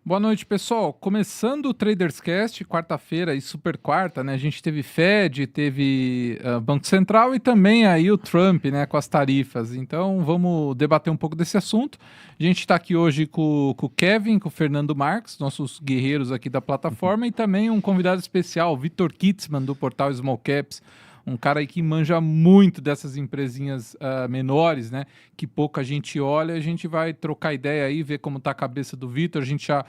Boa noite, pessoal. Começando o Traders Cast, quarta-feira e super quarta, né? A gente teve Fed, teve Banco Central e também aí o Trump, né, com as tarifas. Então, vamos debater um pouco desse assunto. A gente está aqui hoje com o Kevin, com o Fernando Marques, nossos guerreiros aqui da plataforma, e também um convidado especial, Vitor Kitzman, do portal Small Caps. Um cara aí que manja muito dessas empresinhas menores, né? Que pouca gente olha. A gente vai trocar ideia aí, ver como tá a cabeça do Vitor. A gente já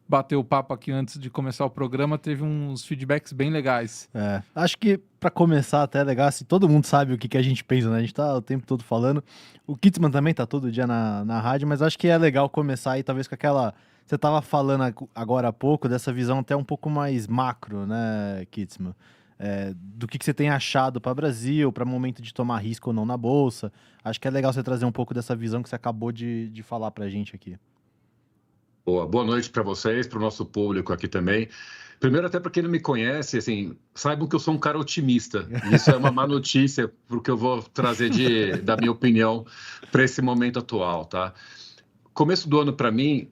bateu o papo aqui antes de começar o programa, teve uns feedbacks bem legais. Acho que para começar até é legal, assim, todo mundo sabe o que a gente pensa, né? A gente tá o tempo todo falando. O Kitzman também tá todo dia na rádio, mas acho que é legal começar aí, talvez com aquela. Você tava falando agora há pouco dessa visão até um pouco mais macro, né, Kitzman? Do que você tem achado para Brasil, para momento de tomar risco ou não na bolsa. Acho que é legal você trazer um pouco dessa visão que você acabou de falar pra gente aqui. Boa noite para vocês, para o nosso público aqui também. Primeiro, até para quem não me conhece, assim, saibam que eu sou um cara otimista. E isso é uma má notícia, porque eu vou trazer da minha opinião para esse momento atual, tá? Começo do ano, para mim,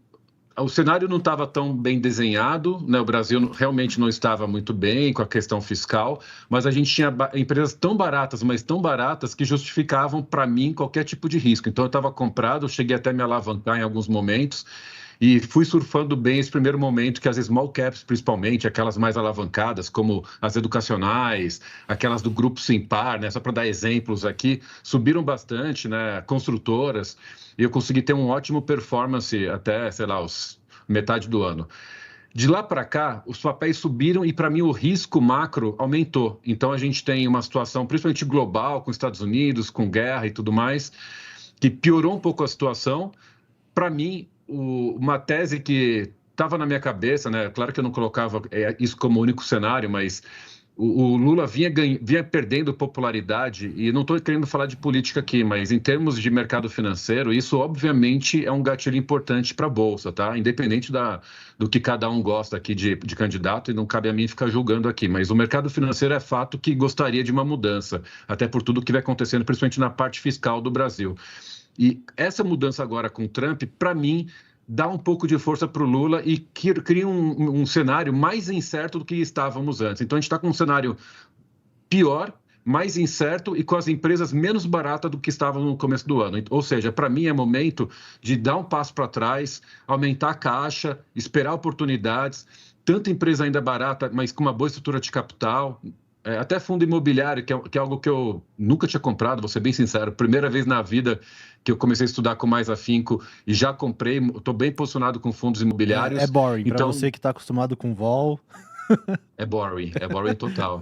o cenário não estava tão bem desenhado, né? O Brasil realmente não estava muito bem com a questão fiscal, mas a gente tinha empresas tão baratas, mas tão baratas, que justificavam, para mim, qualquer tipo de risco. Então, eu estava comprado, eu cheguei até a me alavancar em alguns momentos, e fui surfando bem esse primeiro momento que as small caps, principalmente, aquelas mais alavancadas, como as educacionais, aquelas do Grupo Simpar, né? Só para dar exemplos aqui, subiram bastante, né? Construtoras, e eu consegui ter um ótimo performance até, sei lá, metade do ano. De lá para cá, os papéis subiram e, para mim, o risco macro aumentou. Então, a gente tem uma situação, principalmente global, com Estados Unidos, com guerra e tudo mais, que piorou um pouco a situação. Para mim, uma tese que estava na minha cabeça, né? Claro que eu não colocava isso como único cenário, mas o Lula vinha perdendo popularidade, e não estou querendo falar de política aqui, mas em termos de mercado financeiro, isso obviamente é um gatilho importante para a Bolsa, tá? Independente do que cada um gosta aqui de candidato, e não cabe a mim ficar julgando aqui, mas o mercado financeiro é fato que gostaria de uma mudança, até por tudo que vai acontecendo, principalmente na parte fiscal do Brasil. E essa mudança agora com o Trump, para mim, dá um pouco de força para o Lula e cria um cenário mais incerto do que estávamos antes. Então, a gente está com um cenário pior, mais incerto e com as empresas menos baratas do que estavam no começo do ano. Ou seja, para mim é momento de dar um passo para trás, aumentar a caixa, esperar oportunidades, tanta empresa ainda barata, mas com uma boa estrutura de capital. Até fundo imobiliário, que é algo que eu nunca tinha comprado, vou ser bem sincero. Primeira vez na vida que eu comecei a estudar com mais afinco e já comprei, estou bem posicionado com fundos imobiliários. É boring, então, para você que está acostumado com vol. É boring total.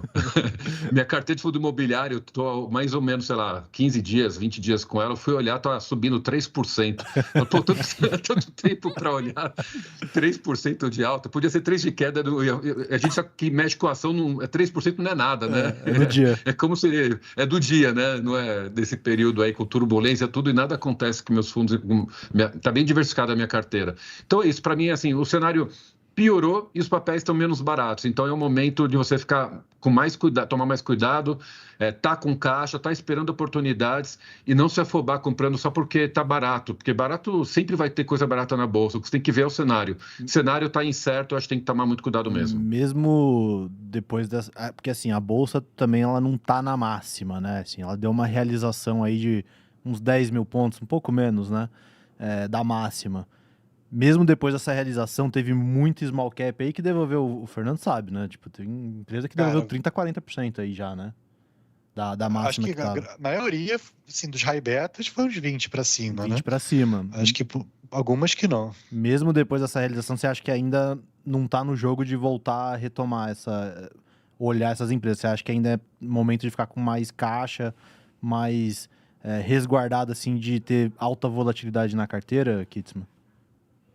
Minha carteira de fundo imobiliário, eu estou mais ou menos, sei lá, 15 dias, 20 dias com ela, eu fui olhar, está subindo 3%. Eu estou tanto tempo para olhar, 3% de alta, podia ser 3% de queda, a gente que mexe com a ação, 3% não é nada, né? É do dia. É como se, é do dia, né? Não é desse período aí com turbulência, tudo, e nada acontece com meus fundos, está bem diversificada a minha carteira. Então é isso, para mim, assim, o cenário piorou e os papéis estão menos baratos. Então é o momento de você ficar com mais cuidado, tomar mais cuidado, tá com caixa, tá esperando oportunidades e não se afobar comprando só porque tá barato, porque barato sempre vai ter coisa barata na bolsa. O que você tem que ver é o cenário. O cenário está incerto, eu acho que tem que tomar muito cuidado mesmo. Mesmo depois dessa, porque assim, a bolsa também ela não tá na máxima, né? Assim, ela deu uma realização aí de uns 10 mil pontos, um pouco menos, né? Da máxima. Mesmo depois dessa realização, teve muito small cap aí que devolveu, o Fernando sabe, né? Tipo, tem empresa que devolveu 30%, 40% aí já, né? Da máxima acho que tava. a maioria, assim, dos high betas foi uns 20 para cima, 20 né? pra cima. Acho que algumas que não. Mesmo depois dessa realização, você acha que ainda não tá no jogo de voltar a retomar olhar essas empresas? Você acha que ainda é momento de ficar com mais caixa, mais resguardado, assim, de ter alta volatilidade na carteira, Kitzman?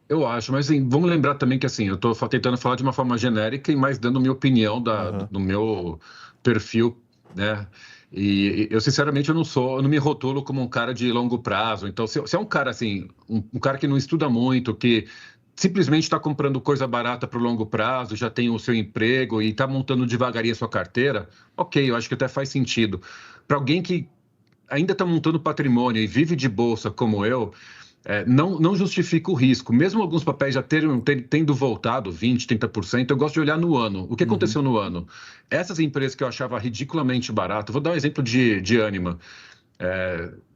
Eu acho, mas assim, vamos lembrar também que assim, eu estou tentando falar de uma forma genérica e mais dando minha opinião do meu perfil, né? E eu, sinceramente, eu não me rotulo como um cara de longo prazo. Então, se é um cara assim, um cara que não estuda muito, que simplesmente está comprando coisa barata para o longo prazo, já tem o seu emprego e está montando devagarinho a sua carteira, ok, eu acho que até faz sentido. Para alguém que ainda está montando patrimônio e vive de bolsa como eu, não justifica o risco. Mesmo alguns papéis já tendo voltado 20%, 30%, eu gosto de olhar no ano. O que aconteceu no ano? Essas empresas que eu achava ridiculamente barato, vou dar um exemplo de Ânima,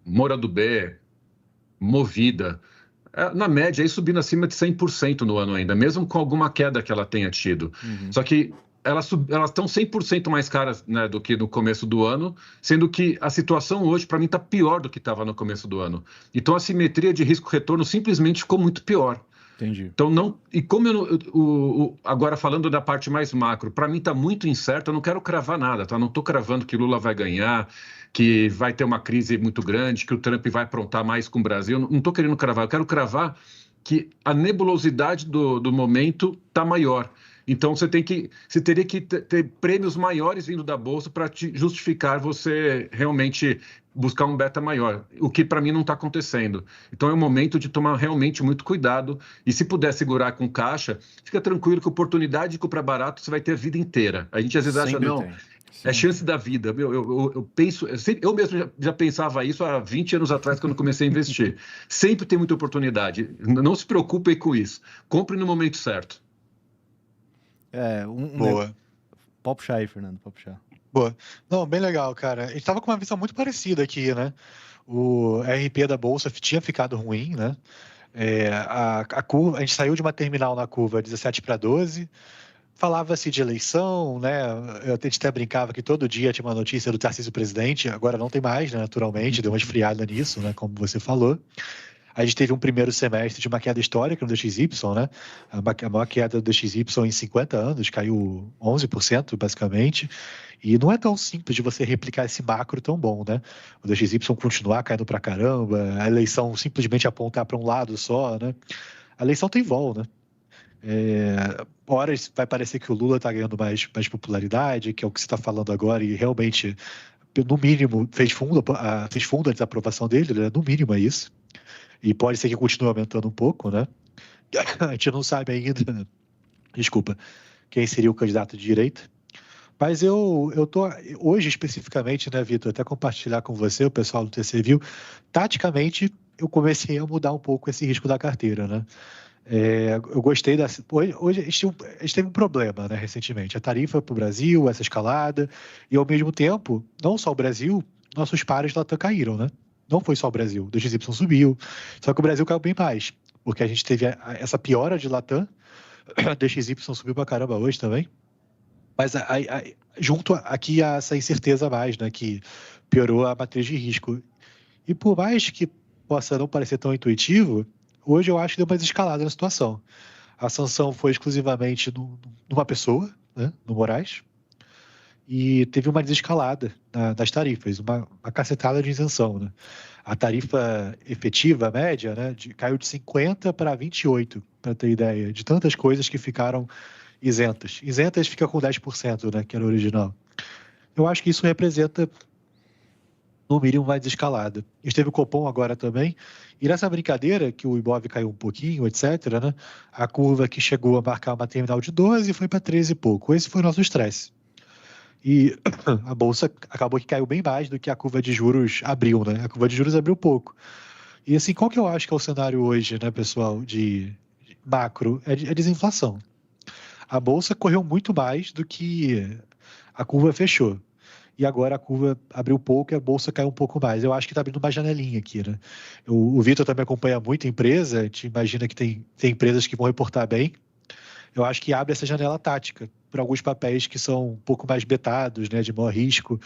Moura do B, Movida, na média, aí subindo acima de 100% no ano ainda, mesmo com alguma queda que ela tenha tido. Só que elas estão 100% mais caras, né, do que no começo do ano, sendo que a situação hoje, para mim, está pior do que estava no começo do ano. Então, a simetria de risco-retorno simplesmente ficou muito pior. Entendi. Então, não. E como agora falando da parte mais macro, para mim está muito incerto, eu não quero cravar nada, tá? Não estou cravando que Lula vai ganhar, que vai ter uma crise muito grande, que o Trump vai aprontar mais com o Brasil. Não estou querendo cravar, eu quero cravar que a nebulosidade do momento está maior. Então, você teria que ter prêmios maiores vindo da Bolsa para justificar você realmente buscar um beta maior, o que para mim não está acontecendo. Então, é um momento de tomar realmente muito cuidado e se puder segurar com caixa, fica tranquilo que oportunidade de comprar barato você vai ter a vida inteira. A gente às vezes acha, não, é chance da vida. Eu penso, eu mesmo já pensava isso há 20 anos atrás, quando comecei a investir. Sempre tem muita oportunidade. Não se preocupe com isso. Compre no momento certo. Boa. Pode puxar aí, Fernando, pode puxar. Boa. Não, bem legal, cara. A gente tava com uma visão muito parecida aqui, né? O RP da Bolsa tinha ficado ruim, né? A curva, a gente saiu de uma terminal na curva 17 para 12, falava-se de eleição, né? A gente até brincava que todo dia tinha uma notícia do Tarcísio presidente, agora não tem mais, né? Naturalmente, deu uma esfriada nisso, né? Como você falou. A gente teve um primeiro semestre de uma queda histórica no DXY, né? A maior queda do DXY em 50 anos, caiu 11%, basicamente. E não é tão simples de você replicar esse macro tão bom, né? O DXY continuar caindo pra caramba, a eleição simplesmente apontar para um lado só, né? A eleição tem vol, né? Horas vai parecer que o Lula está ganhando mais popularidade, que é o que você está falando agora, e realmente, no mínimo, fez fundo a desaprovação dele, né? No mínimo é isso. E pode ser que continue aumentando um pouco, né? A gente não sabe ainda, desculpa, quem seria o candidato de direita. Mas eu tô, hoje especificamente, né, Vitor, até compartilhar com você, o pessoal do TC Viu, taticamente eu comecei a mudar um pouco esse risco da carteira, né? Eu gostei hoje a gente teve um problema, né, recentemente, a tarifa para o Brasil, essa escalada, e ao mesmo tempo, não só o Brasil, nossos pares de Latam caíram, né? Não foi só o Brasil, o DXY subiu, só que o Brasil caiu bem mais, porque a gente teve essa piora de Latam, o DXY subiu pra caramba hoje também, mas junto aqui a essa incerteza a mais, né, que piorou a matriz de risco. E por mais que possa não parecer tão intuitivo, hoje eu acho que deu uma desescalada na situação. A sanção foi exclusivamente numa pessoa, né, no Moraes, e teve uma desescalada das tarifas, uma cacetada de isenção, né? A tarifa efetiva, média, né, caiu de 50 para 28, para ter ideia, de tantas coisas que ficaram isentas. Isentas fica com 10%, né, que era o original. Eu acho que isso representa, no mínimo, uma desescalada. A gente teve o Copom agora também, e nessa brincadeira, que o Ibov caiu um pouquinho, etc., né, a curva que chegou a marcar uma terminal de 12 foi para 13 e pouco. Esse foi o nosso estresse. E a Bolsa acabou que caiu bem mais do que a curva de juros abriu, né? A curva de juros abriu pouco. E assim, qual que eu acho que é o cenário hoje, né, pessoal, de macro? É desinflação. A Bolsa correu muito mais do que a curva fechou. E agora a curva abriu pouco e a Bolsa caiu um pouco mais. Eu acho que está abrindo uma janelinha aqui, né? O Vitor também acompanha muita empresa, a gente imagina que tem empresas que vão reportar bem. Eu acho que abre essa janela tática para alguns papéis que são um pouco mais betados, né, de maior risco,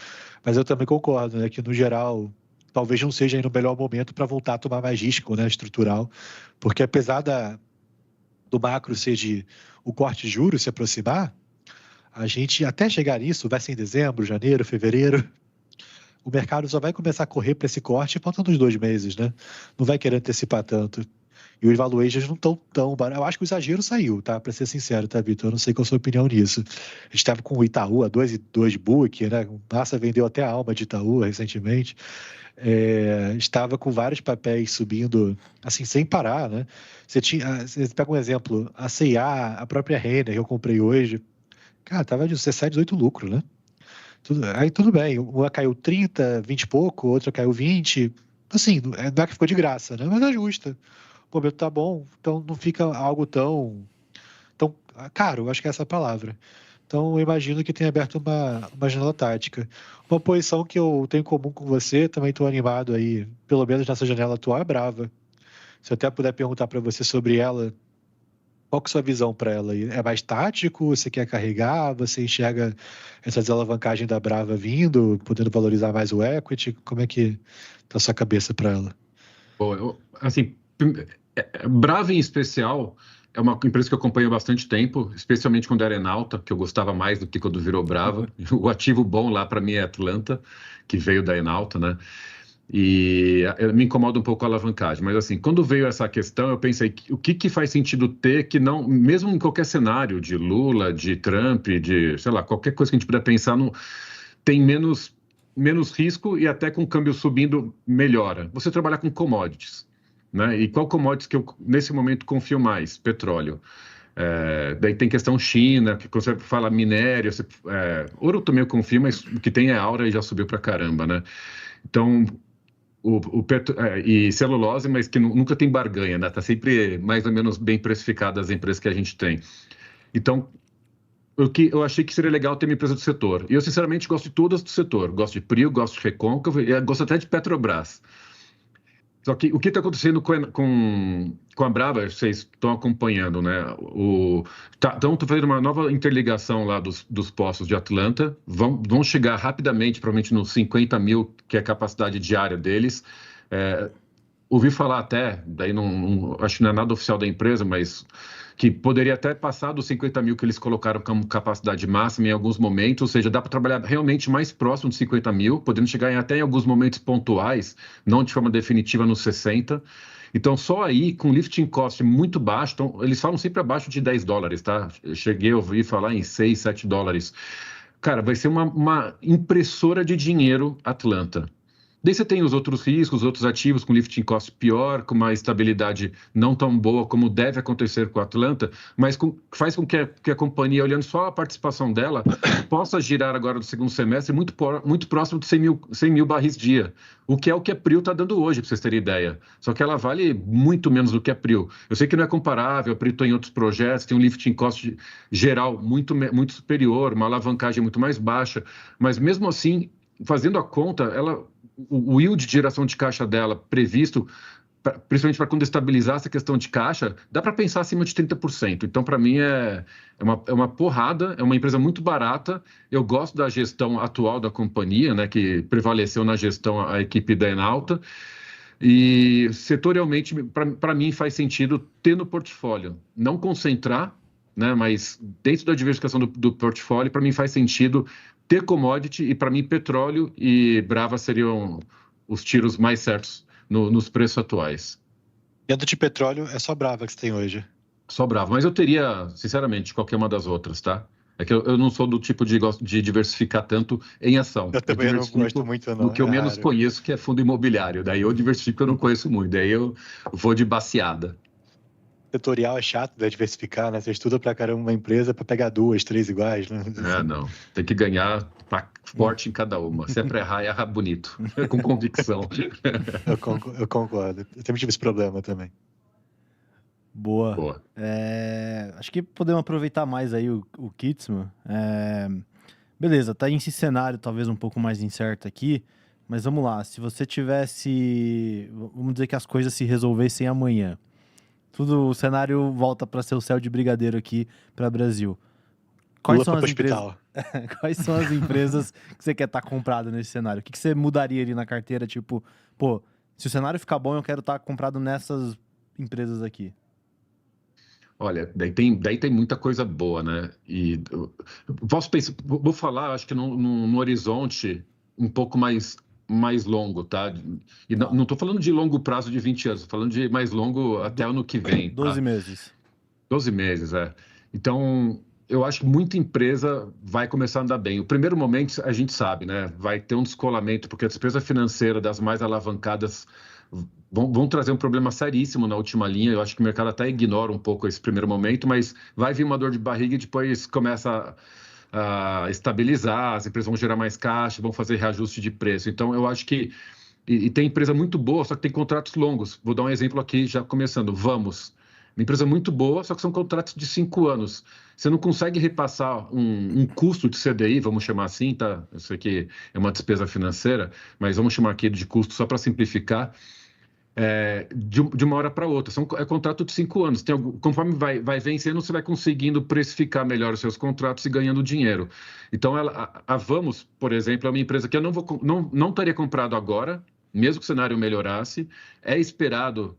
mas eu também concordo, né, que no geral talvez não seja aí no melhor momento para voltar a tomar mais risco, né, estrutural, porque apesar do macro ser o corte de juros se aproximar, a gente até chegar nisso, vai ser em dezembro, janeiro, fevereiro, o mercado só vai começar a correr para esse corte faltando uns 2 meses, né? Não vai querer antecipar tanto. E os valuations não estão tão baratos. Eu acho que o exagero saiu, tá? Para ser sincero, tá, Vitor? Eu não sei qual a sua opinião nisso. A gente estava com o Itaú a 2,2 book, né? O Massa vendeu até a alma de Itaú recentemente. Estava com vários papéis subindo, assim, sem parar, né? Você pega um exemplo, a C&A, a própria Renner, que eu comprei hoje, cara, estava de 17, 18 lucro, né? Aí tudo bem, uma caiu 30, 20 e pouco, outra caiu 20, assim, não é que ficou de graça, né? Mas é justa. O momento tá bom, então não fica algo tão caro, acho que é essa a palavra. Então, eu imagino que tenha aberto uma janela tática. Uma posição que eu tenho em comum com você, também estou animado aí, pelo menos nessa janela atual, é Brava. Se eu até puder perguntar para você sobre ela, qual que é a sua visão para ela? É mais tático? Você quer carregar? Você enxerga essa desalavancagem da Brava vindo, podendo valorizar mais o equity? Como é que tá a sua cabeça para ela? Bom, assim, Brava em especial é uma empresa que eu acompanho há bastante tempo, especialmente quando era Enalta, que eu gostava mais do que quando virou Brava. O ativo bom lá para mim é Atlanta, que veio da Enalta, né? E me incomoda um pouco a alavancagem, mas assim, quando veio essa questão, eu pensei, o que faz sentido ter que não, mesmo em qualquer cenário de Lula, de Trump, de, sei lá, qualquer coisa que a gente puder pensar, tem menos risco e até com o câmbio subindo melhora. Você trabalhar com commodities, né? E qual commodities que eu, nesse momento, confio mais? Petróleo. Daí tem questão China, que quando você fala minério, ouro também eu confio, mas o que tem é Aura e já subiu pra caramba, né? Então, e celulose, mas que nunca tem barganha, né? Tá sempre mais ou menos bem precificada as empresas que a gente tem. Então, eu achei que seria legal ter uma empresa do setor. E eu, sinceramente, gosto de todas do setor. Gosto de Prio, gosto de Recôncavo, e gosto até de Petrobras. Só que o que está acontecendo com a Brava, vocês estão acompanhando, né? Estão fazendo uma nova interligação lá dos postos de Atlanta. Vão chegar rapidamente, provavelmente nos 50 mil, que é a capacidade diária deles. Ouvi falar até, daí acho que não é nada oficial da empresa, mas que poderia até passar dos 50 mil que eles colocaram como capacidade máxima em alguns momentos, ou seja, dá para trabalhar realmente mais próximo de 50 mil, podendo chegar até em alguns momentos pontuais, não de forma definitiva nos 60. Então, só aí, com lifting cost muito baixo, então, eles falam sempre abaixo de $10, tá? Eu cheguei a ouvir falar em 6, 7 dólares. Cara, vai ser uma impressora de dinheiro Atlanta. Daí você tem os outros riscos, os outros ativos com lifting cost pior, com uma estabilidade não tão boa como deve acontecer com a Atlanta, mas faz com que a companhia, olhando só a participação dela, possa girar agora no segundo semestre muito próximo de 100 mil barris dia, o que a Prio está dando hoje, para vocês terem ideia. Só que ela vale muito menos do que a Prio. Eu sei que não é comparável, a Prio está em outros projetos, tem um lifting cost geral muito superior, uma alavancagem muito mais baixa, mas mesmo assim, fazendo a conta, o yield de geração de caixa dela previsto, principalmente para quando estabilizar essa questão de caixa, dá para pensar acima de 30%. Então, para mim, é uma porrada, é uma empresa muito barata. Eu gosto da gestão atual da companhia, né, que prevaleceu na gestão a equipe da Enalta. E setorialmente, para mim, faz sentido ter no portfólio. Não concentrar, né, mas dentro da diversificação do portfólio, para mim faz sentido ter commodity, e para mim petróleo e Brava seriam os tiros mais certos nos preços atuais. Dentro de petróleo, é só Brava que você tem hoje? Só Brava, mas eu teria, sinceramente, qualquer uma das outras, tá? É que eu não sou do tipo de diversificar tanto em ação. Eu também não gosto muito, não. O que eu menos conheço, que é fundo imobiliário. Daí eu diversifico, eu não conheço muito. Daí eu vou de baseada. Setorial é chato, né, diversificar, né? Você estuda pra caramba uma empresa para pegar 2, 3 iguais, né? Não. Tem que ganhar forte em cada uma. Se é pra errar, erra bonito. Com convicção. Eu concordo. Eu sempre tive esse problema também. Boa. Acho que podemos aproveitar mais aí o Kitzman. Beleza, tá em esse cenário talvez um pouco mais incerto aqui, mas vamos lá. Se você tivesse... Vamos dizer que as coisas se resolvessem amanhã. O cenário volta para ser o céu de brigadeiro aqui para o Brasil. Quais são as empresas que você quer estar comprado nesse cenário? O que você mudaria ali na carteira? Tipo, se o cenário ficar bom, eu quero estar comprado nessas empresas aqui. Olha, daí tem muita coisa boa, né? E posso pensar, vou falar, acho que num horizonte um pouco mais longo, tá? E não estou falando de longo prazo de 20 anos, estou falando de mais longo até ano que vem. 12 meses. 12 meses, Então, eu acho que muita empresa vai começar a andar bem. O primeiro momento, a gente sabe, né? Vai ter um descolamento, porque a despesa financeira das mais alavancadas vão trazer um problema seríssimo na última linha. Eu acho que o mercado até ignora um pouco esse primeiro momento, mas vai vir uma dor de barriga e depois começa a estabilizar, as empresas vão gerar mais caixa, vão fazer reajuste de preço. Então, eu acho que E tem empresa muito boa, só que tem contratos longos. Vou dar um exemplo aqui, já começando. Vamos. Uma empresa muito boa, só que são contratos de 5 anos. Você não consegue repassar um custo de CDI, vamos chamar assim, tá? Eu sei que é uma despesa financeira, mas vamos chamar aqui de custo só para simplificar, de uma hora para outra. É contrato de 5 anos. Conforme vai vencendo, você vai conseguindo precificar melhor os seus contratos e ganhando dinheiro. Então, a Vamos, por exemplo, é uma empresa que eu não teria comprado agora, mesmo que o cenário melhorasse. É esperado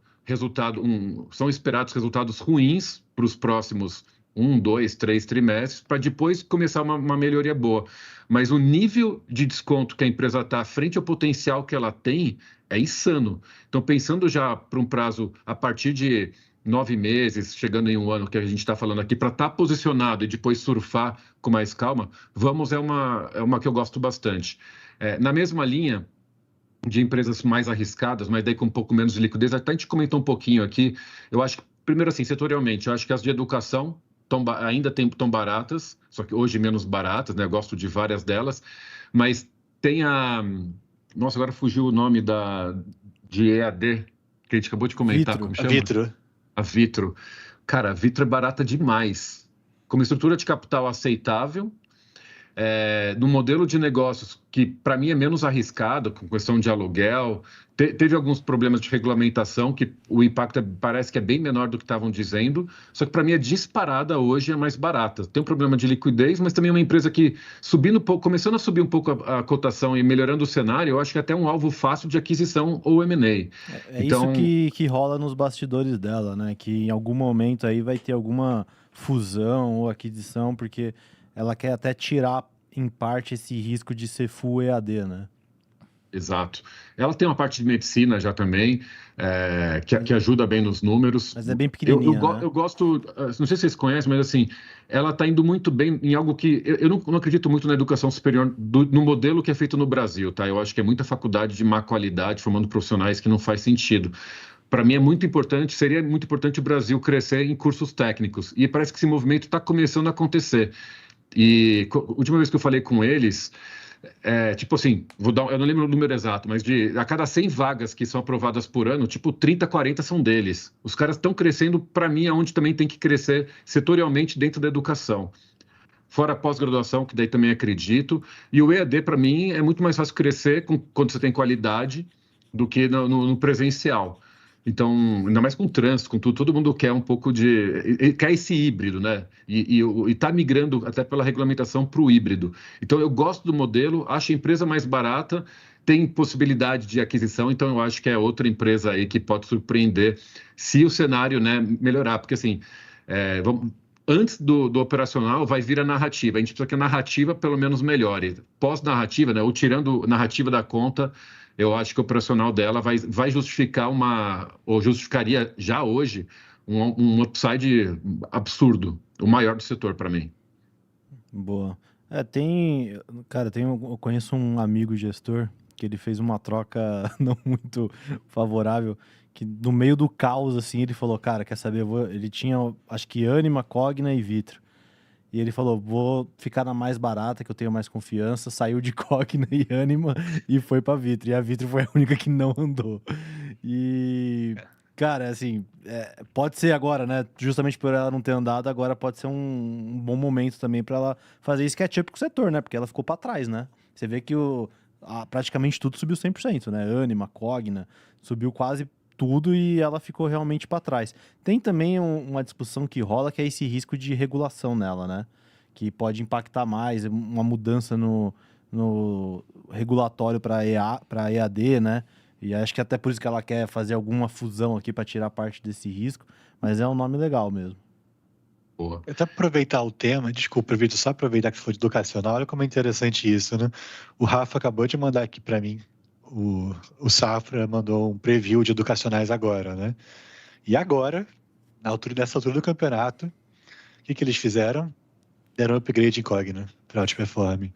são esperados resultados ruins para os próximos 1, 2, 3 trimestres, para depois começar uma melhoria boa. Mas o nível de desconto que a empresa está frente ao potencial que ela tem é insano. Então, pensando já para um prazo a partir de 9 meses, chegando em 1 ano, que a gente está falando aqui, para estar posicionado e depois surfar com mais calma, Vamos é uma que eu gosto bastante. Na mesma linha de empresas mais arriscadas, mas daí com um pouco menos de liquidez, até a gente comentou um pouquinho aqui, eu acho que, primeiro assim, setorialmente, eu acho que as de educação ainda estão baratas, só que hoje menos baratas, né? Eu gosto de várias delas, mas tem Nossa, agora fugiu o nome de EAD, que a gente acabou de comentar, Vitro. como chama? Vitro. A Vitro. Cara, a Vitro é barata demais. Com uma estrutura de capital aceitável, no modelo de negócios que, para mim, é menos arriscado, com questão de aluguel. Teve alguns problemas de regulamentação, que o impacto parece que é bem menor do que estavam dizendo, só que, para mim, é disparada hoje, é mais barata. Tem um problema de liquidez, mas também é uma empresa que, começando a subir um pouco a cotação e melhorando o cenário, eu acho que é até um alvo fácil de aquisição ou M&A. Então... isso que rola nos bastidores dela, né? Que em algum momento aí vai ter alguma fusão ou aquisição, porque ela quer até tirar, em parte, esse risco de ser full EAD, né? Exato. Ela tem uma parte de medicina já também, que ajuda bem nos números. Mas é bem pequenininha, né? Eu gosto, não sei se vocês conhecem, mas assim, ela está indo muito bem em algo que... Eu não acredito muito na educação superior, no modelo que é feito no Brasil, tá? Eu acho que é muita faculdade de má qualidade, formando profissionais que não faz sentido. Para mim seria muito importante o Brasil crescer em cursos técnicos. E parece que esse movimento está começando a acontecer. E a última vez que eu falei com eles, tipo assim, eu não lembro o número exato, mas a cada 100 vagas que são aprovadas por ano, tipo 30, 40 são deles. Os caras estão crescendo, para mim, aonde também tem que crescer setorialmente dentro da educação. Fora a pós-graduação, que daí também acredito. E o EAD, para mim, é muito mais fácil crescer quando você tem qualidade do que no presencial. Então, ainda mais com o trânsito, com tudo, todo mundo quer um pouco quer esse híbrido, né? E está migrando até pela regulamentação para o híbrido. Então, eu gosto do modelo, acho a empresa mais barata, tem possibilidade de aquisição, então eu acho que é outra empresa aí que pode surpreender se o cenário, né, melhorar. Porque, assim, antes do operacional vai vir a narrativa. A gente precisa que a narrativa pelo menos melhore. Pós-narrativa, né, ou tirando narrativa da conta, eu acho que o operacional dela vai justificar ou justificaria já hoje um upside absurdo, o maior do setor para mim. Boa. Eu conheço um amigo gestor que ele fez uma troca não muito favorável, que no meio do caos, assim, ele falou, cara, quer saber, ele tinha, acho que Ânima, Cogna e Vitro. E ele falou, vou ficar na mais barata, que eu tenho mais confiança. Saiu de Cogna e Ânima e foi pra Vitro. E a Vitro foi a única que não andou. E, cara, assim, pode ser agora, né? Justamente por ela não ter andado, agora pode ser um bom momento também pra ela fazer esse catch-up com o setor, né? Porque ela ficou pra trás, né? Você vê que praticamente tudo subiu 100%, né? Ânima, Cogna, subiu quase tudo e ela ficou realmente para trás. Tem também uma discussão que rola, que é esse risco de regulação nela, né? Que pode impactar mais, uma mudança no regulatório para EAD, né? E acho que até por isso que ela quer fazer alguma fusão aqui para tirar parte desse risco, mas é um nome legal mesmo. Boa. Até aproveitar o tema, desculpa, Vitor, só aproveitar que você foi de educacional, olha como é interessante isso, né? O Rafa acabou de mandar aqui para mim, o Safra mandou um preview de educacionais agora, né? E agora, nessa altura do campeonato, o que eles fizeram? Deram um upgrade em Cogna para Outperform,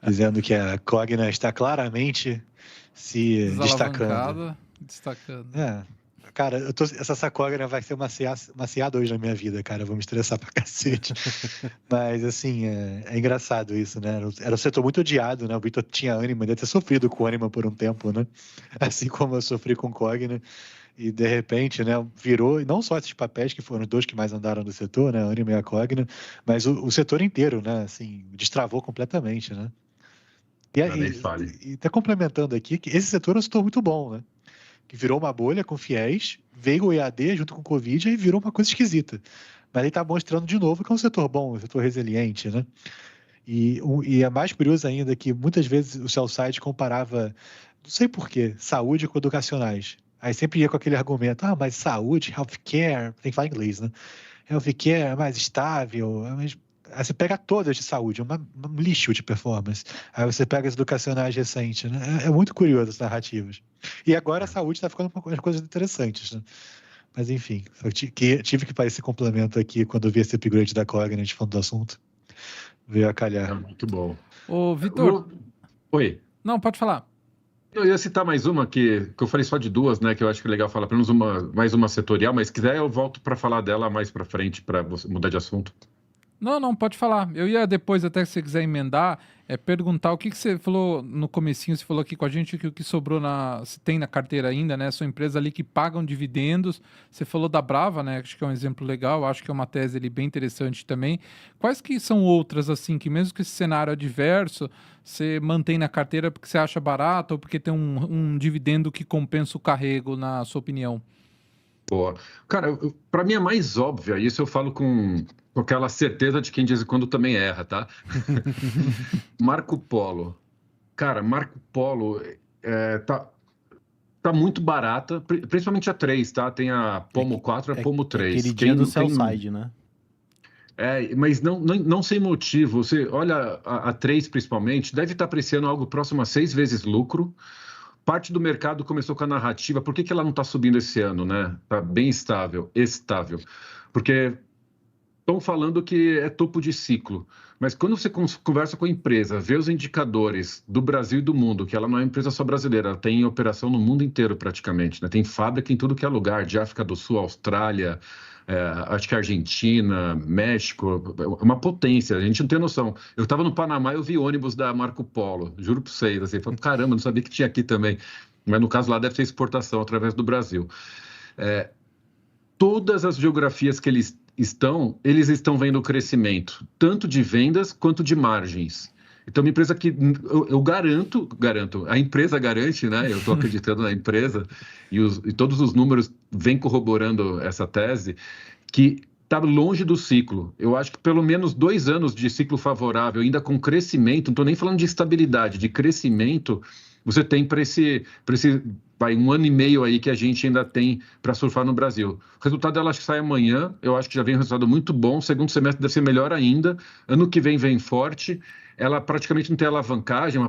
dizendo que a Cogna está claramente se destacando. Destacando. Cara, essa Sakura vai ser maciada hoje na minha vida, cara. Eu vou me estressar pra cacete. Mas, assim, é engraçado isso, né? Era um setor muito odiado, né? O Vitor tinha Anima, deve ter sofrido com Anima por um tempo, né? Assim como eu sofri com Cogna. E, de repente, né, virou, e não só esses papéis, que foram os dois que mais andaram no setor, né? A Anima e a Cogna, mas o setor inteiro, né? Assim, destravou completamente, né? Nem fale. E até complementando aqui, que esse setor é um setor muito bom, né? Que virou uma bolha com fiéis, veio o EAD junto com o Covid e virou uma coisa esquisita. Mas ele está mostrando de novo que é um setor bom, um setor resiliente, né? E é mais curioso ainda que muitas vezes o sell-side comparava, não sei por quê, saúde com educacionais. Aí sempre ia com aquele argumento, mas saúde, healthcare, tem que falar inglês, né? Healthcare é mais estável, mas aí você pega todas de saúde, um lixo de performance. Aí você pega as educacionais recentes, né? É muito curioso as narrativas. E agora a saúde está ficando com coisas interessantes, né? Mas enfim, tive que fazer esse complemento aqui quando eu vi esse upgrade da Cognite falando do assunto. Veio a calhar. Muito bom. Ô, Vitor. Oi. Não, pode falar. Eu ia citar mais uma que eu falei só de duas, né? Que eu acho que é legal falar, pelo menos mais uma setorial, mas se quiser eu volto para falar dela mais para frente, para mudar de assunto. Não, pode falar. Eu ia depois, até se você quiser emendar, perguntar o que você falou no comecinho, você falou aqui com a gente que o que sobrou se tem na carteira ainda, né? Sua empresa ali que pagam dividendos. Você falou da Brava, né? Acho que é um exemplo legal, acho que é uma tese ali bem interessante também. Quais que são outras, assim, que mesmo que esse cenário adverso, você mantém na carteira porque você acha barato ou porque tem um dividendo que compensa o carrego, na sua opinião? Boa. Cara, para mim é mais óbvia, isso eu falo com aquela certeza de quem de vez em quando também erra, tá? Marco Polo. Cara, Marco Polo tá muito barata, principalmente a 3, tá? Tem a Pomo 4 e a Pomo 3. Aquele dia do sell-side, né? Mas não sem motivo. Você olha a 3 principalmente, deve estar apreciando algo próximo a 6 vezes lucro. Parte do mercado começou com a narrativa. Por que ela não está subindo esse ano, né? Está bem estável. Porque estão falando que é topo de ciclo. Mas quando você conversa com a empresa, vê os indicadores do Brasil e do mundo, que ela não é uma empresa só brasileira, ela tem operação no mundo inteiro praticamente, né? Tem fábrica em tudo que é lugar, de África do Sul, Austrália, acho que Argentina, México, uma potência, a gente não tem noção. Eu estava no Panamá e eu vi ônibus da Marco Polo, juro para vocês, assim, falei, caramba, não sabia que tinha aqui também. Mas no caso lá deve ser exportação através do Brasil. Todas as geografias que eles estão vendo o crescimento, tanto de vendas quanto de margens. Então, uma empresa que eu garanto, a empresa garante, né? Eu estou acreditando na empresa e todos os números vêm corroborando essa tese, que está longe do ciclo. Eu acho que pelo menos 2 anos de ciclo favorável, ainda com crescimento, não estou nem falando de estabilidade, de crescimento, você tem para esse 1 ano e meio aí que a gente ainda tem para surfar no Brasil. O resultado dela acho que sai amanhã, eu acho que já vem um resultado muito bom, o segundo semestre deve ser melhor ainda, ano que vem forte, ela praticamente não tem alavancagem,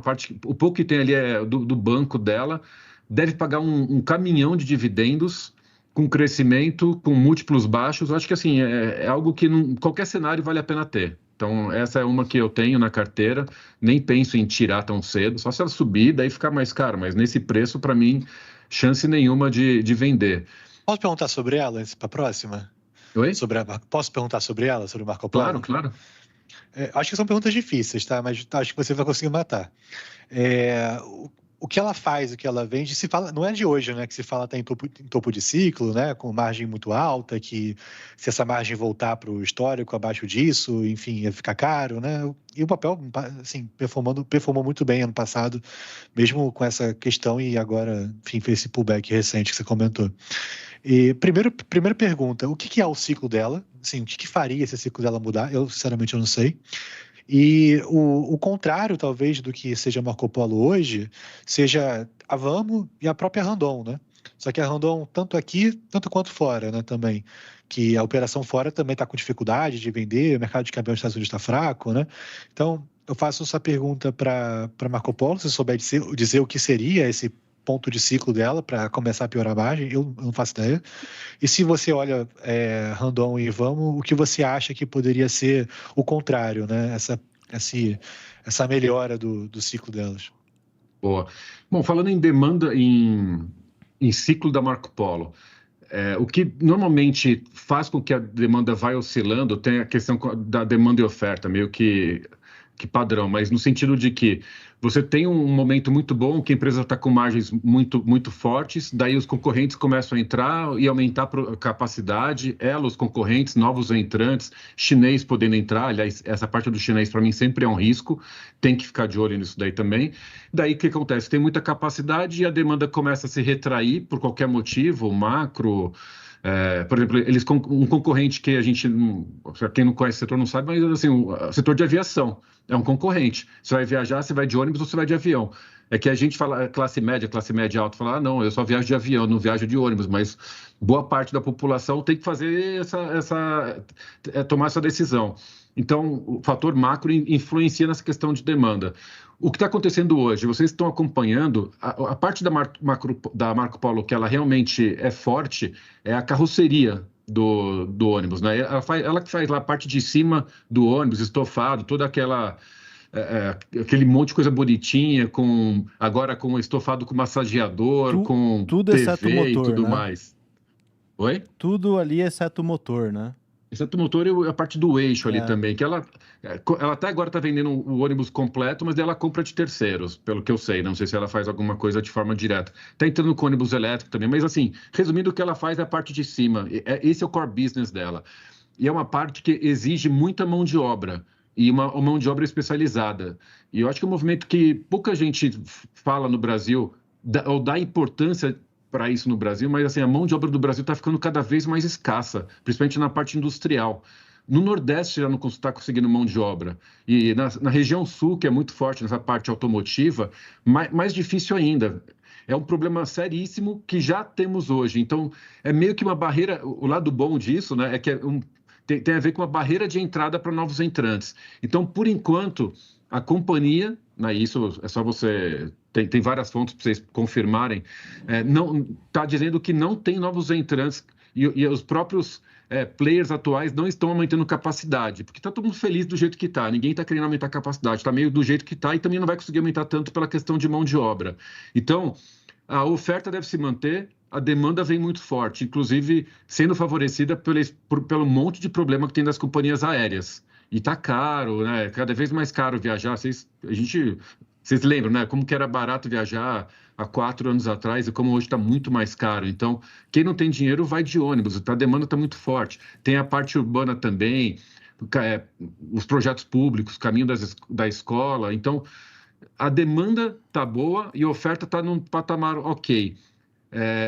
o pouco que tem ali é do banco dela, deve pagar um caminhão de dividendos, com crescimento, com múltiplos baixos, eu acho que assim, é algo que qualquer cenário vale a pena ter. Então, essa é uma que eu tenho na carteira, nem penso em tirar tão cedo, só se ela subir, daí ficar mais caro, mas nesse preço, para mim, chance nenhuma de vender. Posso perguntar sobre ela antes para a próxima? Oi? Posso perguntar sobre ela, sobre o Marco Polo? Claro. Acho que são perguntas difíceis, tá? Mas acho que você vai conseguir matar. O que ela faz, o que ela vende, se fala, não é de hoje, né? Que se fala tá em topo de ciclo, né? Com margem muito alta, que se essa margem voltar para o histórico abaixo disso, enfim, ia ficar caro, né? E o papel, assim, performou muito bem ano passado, mesmo com essa questão, e agora, enfim, fez esse pullback recente que você comentou. E primeira pergunta, o que é o ciclo dela? Assim, o que faria esse ciclo dela mudar? Eu, sinceramente, eu não sei. E o contrário, talvez, do que seja Marco Polo hoje, seja a Vamo e a própria Randon, né? Só que a Randon, tanto aqui, tanto quanto fora, né, também. Que a operação fora também está com dificuldade de vender, o mercado de caminhão dos Estados Unidos está fraco, né? Então, eu faço essa pergunta para Marco Polo, se souber dizer o que seria esse ponto de ciclo dela para começar a piorar a margem, eu não faço ideia. E se você olha Randon e Vamo, o que você acha que poderia ser o contrário, né? Essa melhora do ciclo delas. Boa. Bom, falando em demanda, em ciclo da Marco Polo, O que normalmente faz com que a demanda vai oscilando tem a questão da demanda e oferta, meio que padrão, mas no sentido de que você tem um momento muito bom, que a empresa está com margens muito, muito fortes, daí os concorrentes começam a entrar e aumentar a capacidade, os concorrentes, novos entrantes, chinês podendo entrar, aliás, essa parte do chinês para mim sempre é um risco, tem que ficar de olho nisso daí também. Daí o que acontece? Tem muita capacidade e a demanda começa a se retrair por qualquer motivo, macro. Por exemplo, um concorrente que a gente, quem não conhece o setor não sabe, mas assim, o setor de aviação é um concorrente. Você vai viajar, você vai de ônibus ou você vai de avião. É que a gente fala classe média alta, fala, não, eu só viajo de avião, não viajo de ônibus, mas boa parte da população tem que fazer tomar essa decisão. Então, o fator macro influencia nessa questão de demanda. O que está acontecendo hoje, vocês estão acompanhando, a parte da Marco Polo que ela realmente é forte é a carroceria do ônibus, né? Ela que faz lá a parte de cima do ônibus, estofado, toda aquele monte de coisa bonitinha, agora com estofado com massageador, com tudo TV exceto o motor, e tudo né? mais. Oi? Tudo ali exceto o motor, né? Exceto o motor e a parte do eixo ali também, que ela até agora está vendendo o ônibus completo, mas ela compra de terceiros, pelo que eu sei. Não sei se ela faz alguma coisa de forma direta. Está entrando com ônibus elétrico também, mas assim, resumindo, o que ela faz é a parte de cima. Esse é o core business dela. E é uma parte que exige muita mão de obra e uma mão de obra especializada. E eu acho que é um movimento que pouca gente fala no Brasil, ou dá importância para isso no Brasil, mas assim, a mão de obra do Brasil está ficando cada vez mais escassa, principalmente na parte industrial. No Nordeste já não está conseguindo mão de obra. E na região Sul, que é muito forte nessa parte automotiva, mais difícil ainda. É um problema seríssimo que já temos hoje. Então, é meio que uma barreira. O lado bom disso, né, é que tem a ver com uma barreira de entrada para novos entrantes. Então, por enquanto, a companhia, né, isso é só você. Tem várias fontes para vocês confirmarem, não está dizendo que não tem novos entrantes e os próprios players atuais não estão aumentando capacidade, porque está todo mundo feliz do jeito que está, ninguém está querendo aumentar capacidade, está meio do jeito que está e também não vai conseguir aumentar tanto pela questão de mão de obra. Então, a oferta deve se manter, a demanda vem muito forte, inclusive sendo favorecida pelo monte de problema que tem das companhias aéreas. E está caro, né? Cada vez mais caro viajar. Vocês lembram, né? Como que era barato viajar há 4 anos atrás e como hoje está muito mais caro. Então, quem não tem dinheiro vai de ônibus, a demanda está muito forte. Tem a parte urbana também, os projetos públicos, caminho da escola. Então, a demanda está boa e a oferta está num patamar ok.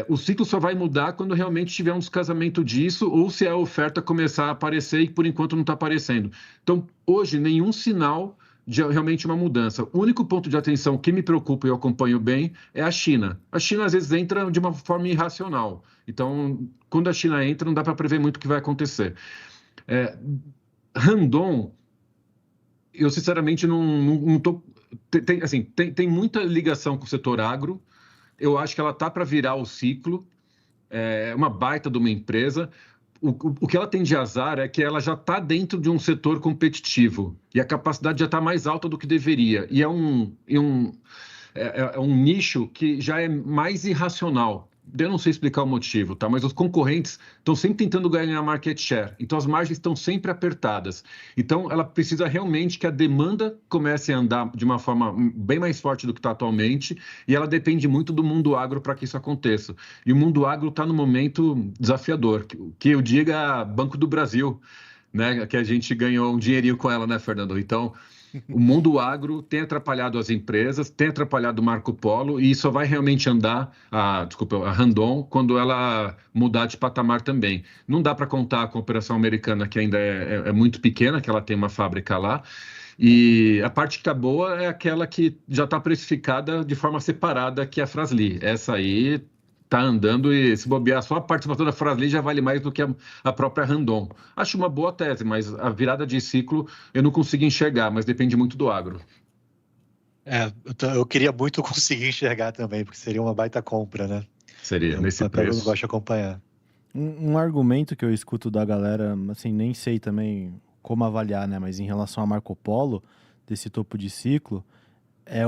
O ciclo só vai mudar quando realmente tiver um descasamento disso ou se a oferta começar a aparecer e por enquanto não está aparecendo. Então, hoje, nenhum sinal de realmente uma mudança. O único ponto de atenção que me preocupa e eu acompanho bem é a China. A China, às vezes, entra de uma forma irracional. Então, quando a China entra, não dá para prever muito o que vai acontecer. Randon, eu sinceramente não estou... Tem muita ligação com o setor agro. Eu acho que ela está para virar o ciclo. É uma baita de uma empresa. O que ela tem de azar é que ela já está dentro de um setor competitivo e a capacidade já está mais alta do que deveria. E é um nicho que já é mais irracional. Eu não sei explicar o motivo, tá? Mas os concorrentes estão sempre tentando ganhar market share. Então, as margens estão sempre apertadas. Então, ela precisa realmente que a demanda comece a andar de uma forma bem mais forte do que está atualmente. E ela depende muito do mundo agro para que isso aconteça. E o mundo agro está no momento desafiador. Que eu diga Banco do Brasil, né? Que a gente ganhou um dinheirinho com ela, né, Fernando? Então... O mundo agro tem atrapalhado as empresas, tem atrapalhado o Marco Polo e só vai realmente andar, a Randon, quando ela mudar de patamar também. Não dá para contar com a operação americana, que ainda é muito pequena, que ela tem uma fábrica lá. E a parte que está boa é aquela que já está precificada de forma separada, que é a Fras-le. Essa aí está andando e se bobear, só a participação da Fras-le já vale mais do que a própria Randon. Acho uma boa tese, mas a virada de ciclo eu não consigo enxergar, mas depende muito do agro. Eu queria muito conseguir enxergar também, porque seria uma baita compra, né? Seria, nesse preço. Eu não gosto de acompanhar. Um argumento que eu escuto da galera, assim, nem sei também como avaliar, né? Mas em relação a Marco Polo, desse topo de ciclo,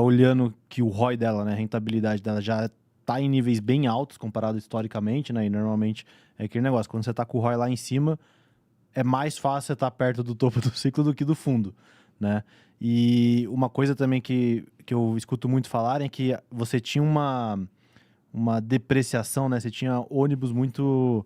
olhando que o ROI dela, né? A rentabilidade dela já tá em níveis bem altos comparado historicamente, né? E normalmente é aquele negócio, quando você tá com o ROI lá em cima, é mais fácil você estar perto do topo do ciclo do que do fundo, né? E uma coisa também que eu escuto muito falarem é que você tinha uma depreciação, né? Você tinha ônibus muito...